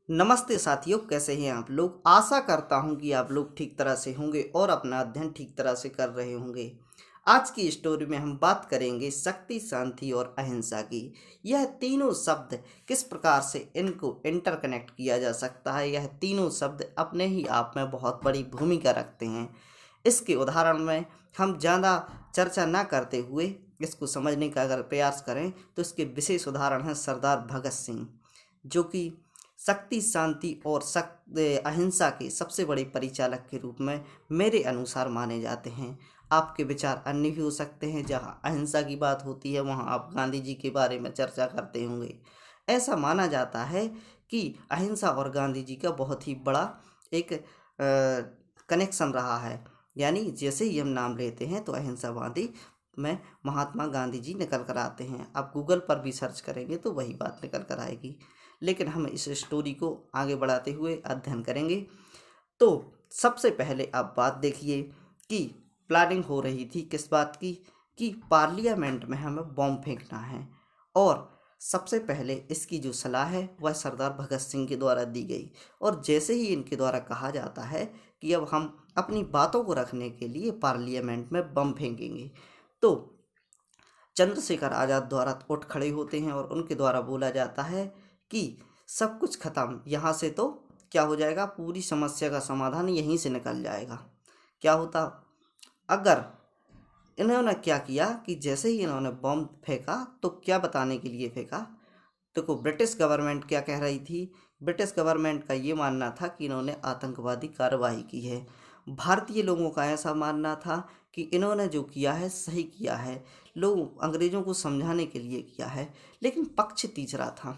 नमस्ते साथियों, कैसे हैं आप लोग। आशा करता हूं कि आप लोग ठीक तरह से होंगे और अपना अध्ययन ठीक तरह से कर रहे होंगे। आज की स्टोरी में हम बात करेंगे शक्ति, शांति और अहिंसा की। यह तीनों शब्द किस प्रकार से इनको इंटरकनेक्ट किया जा सकता है। यह तीनों शब्द अपने ही आप में बहुत बड़ी भूमिका रखते हैं। इसके उदाहरण में हम ज़्यादा चर्चा ना करते हुए इसको समझने का अगर प्रयास करें तो इसके विशेष उदाहरण हैं सरदार भगत सिंह, जो कि शक्ति, शांति और अहिंसा के सबसे बड़े परिचालक के रूप में मेरे अनुसार माने जाते हैं। आपके विचार अन्य भी हो सकते हैं। जहाँ अहिंसा की बात होती है वहाँ आप गांधी जी के बारे में चर्चा करते होंगे। ऐसा माना जाता है कि अहिंसा और गांधी जी का बहुत ही बड़ा एक कनेक्शन रहा है। यानी जैसे ही हम नाम लेते हैं तो अहिंसावादी में महात्मा गांधी जी निकल कर आते हैं। आप गूगल पर भी सर्च करेंगे तो वही बात निकल कर आएगी। लेकिन हम इस स्टोरी को आगे बढ़ाते हुए अध्ययन करेंगे। तो सबसे पहले आप बात देखिए कि प्लानिंग हो रही थी किस बात की, कि पार्लियामेंट में हमें बॉम्ब फेंकना है। और सबसे पहले इसकी जो सलाह है वह सरदार भगत सिंह के द्वारा दी गई। और जैसे ही इनके द्वारा कहा जाता है कि अब हम अपनी बातों को रखने के लिए पार्लियामेंट में बम फेंकेंगे, तो चंद्रशेखर आज़ाद द्वारा उठ खड़े होते हैं और उनके द्वारा बोला जाता है कि सब कुछ खत्म, यहाँ से तो क्या हो जाएगा, पूरी समस्या का समाधान यहीं से निकल जाएगा। क्या होता अगर इन्होंने क्या किया कि जैसे ही इन्होंने बॉम्ब फेंका तो क्या बताने के लिए फेंका। देखो, ब्रिटिश गवर्नमेंट क्या कह रही थी। ब्रिटिश गवर्नमेंट का ये मानना था कि इन्होंने आतंकवादी कार्रवाई की है। भारतीय लोगों का ऐसा मानना था कि इन्होंने जो किया है सही किया है, लोग अंग्रेज़ों को समझाने के लिए किया है। लेकिन पक्ष तीसरा था।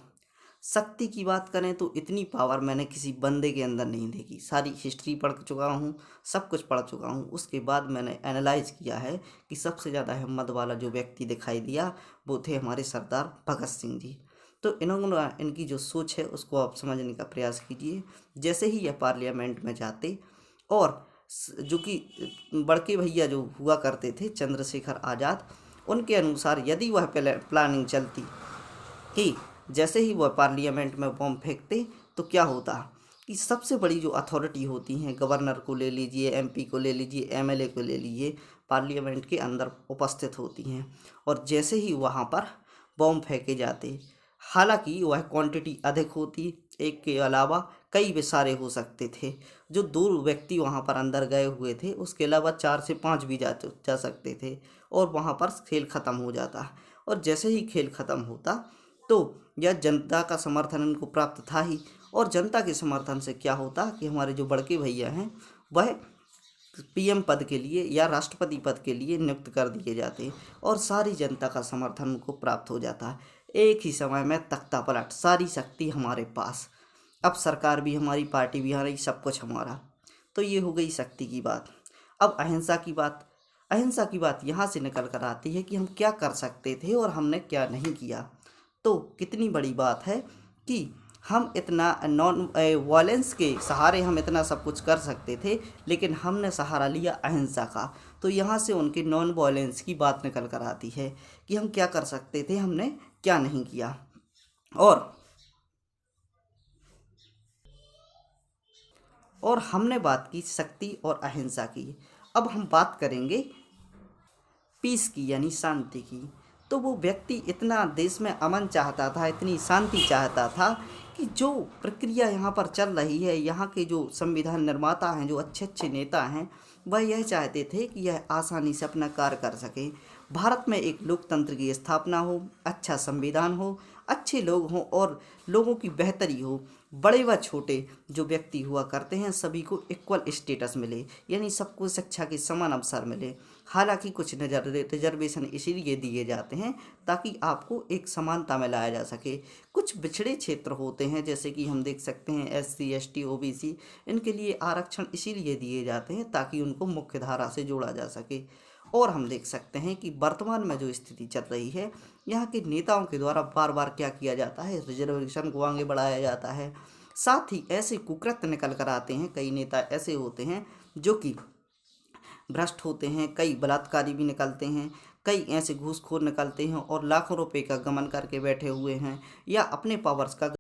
शक्ति की बात करें तो इतनी पावर मैंने किसी बंदे के अंदर नहीं देखी। सारी हिस्ट्री पढ़ चुका हूँ, सब कुछ पढ़ चुका हूँ। उसके बाद मैंने एनालाइज किया है कि सबसे ज़्यादा हिम्मत वाला जो व्यक्ति दिखाई दिया वो थे हमारे सरदार भगत सिंह जी। तो इन्होंने इनकी जो सोच है उसको आप समझने का प्रयास कीजिए। जैसे ही यह पार्लियामेंट में जाते और जो कि बड़के भैया जो हुआ करते थे चंद्रशेखर आज़ाद, उनके अनुसार यदि वह प्लानिंग चलती कि जैसे ही वह पार्लियामेंट में बॉम्ब फेंकते तो क्या होता कि सबसे बड़ी जो अथॉरिटी होती हैं, गवर्नर को ले लीजिए, एमपी को ले लीजिए, एमएलए को ले लीजिए, पार्लियामेंट के अंदर उपस्थित होती हैं। और जैसे ही वहाँ पर बॉम्ब फेंके जाते, हालांकि वह क्वांटिटी अधिक होती, एक के अलावा कई भी सारे हो सकते थे। जो 2 व्यक्ति वहाँ पर अंदर गए हुए थे उसके अलावा 4 से 5 भी जा सकते थे और वहाँ पर खेल ख़त्म हो जाता। और जैसे ही खेल ख़त्म होता तो यह जनता का समर्थन इनको प्राप्त था ही। और जनता के समर्थन से क्या होता कि हमारे जो बड़के भैया हैं वह पीएम पद के लिए या राष्ट्रपति पद के लिए नियुक्त कर दिए जाते और सारी जनता का समर्थन उनको प्राप्त हो जाता। एक ही समय में तख्ता पलट, सारी शक्ति हमारे पास, अब सरकार भी हमारी, पार्टी भी हमारी, सब कुछ हमारा। तो ये हो गई शक्ति की बात। अब अहिंसा की बात। अहिंसा की बात यहाँ से निकल कर आती है कि हम क्या कर सकते थे और हमने क्या नहीं किया। तो कितनी बड़ी बात है कि हम इतना नॉन वायलेंस के सहारे हम इतना सब कुछ कर सकते थे, लेकिन हमने सहारा लिया अहिंसा का। तो यहाँ से उनके नॉन वायलेंस की बात निकल कर आती है कि हम क्या कर सकते थे, हमने क्या नहीं किया। और हमने बात की शक्ति और अहिंसा की। अब हम बात करेंगे पीस की, यानी शांति की। तो वो व्यक्ति इतना देश में अमन चाहता था, इतनी शांति चाहता था कि जो प्रक्रिया यहाँ पर चल रही है, यहाँ के जो संविधान निर्माता हैं, जो अच्छे अच्छे नेता हैं, वह यह चाहते थे कि यह आसानी से अपना कार्य कर सके। भारत में एक लोकतंत्र की स्थापना हो, अच्छा संविधान हो, अच्छे लोग हों और लोगों की बेहतरी हो। बड़े व छोटे जो व्यक्ति हुआ करते हैं सभी को इक्वल स्टेटस मिले, यानी सबको शिक्षा के समान अवसर मिले। हालांकि कुछ रिजर्वेशन इसीलिए दिए जाते हैं ताकि आपको एक समानता में लाया जा सके। कुछ बिछड़े क्षेत्र होते हैं जैसे कि हम देख सकते हैं एससी, एसटी, ओबीसी, इनके लिए आरक्षण इसीलिए दिए जाते हैं ताकि उनको मुख्य धारा से जोड़ा जा सके। और हम देख सकते हैं कि वर्तमान में जो स्थिति चल रही है, यहाँ के नेताओं के द्वारा बार बार क्या किया जाता है, रिजर्वेशन को आगे बढ़ाया जाता है। साथ ही ऐसे कुकृत्य निकल कर आते हैं, कई नेता ऐसे होते हैं जो कि भ्रष्ट होते हैं, कई बलात्कारी भी निकलते हैं, कई ऐसे घूसखोर निकलते हैं और लाखों रुपए का गमन करके बैठे हुए हैं या अपने पावर्स का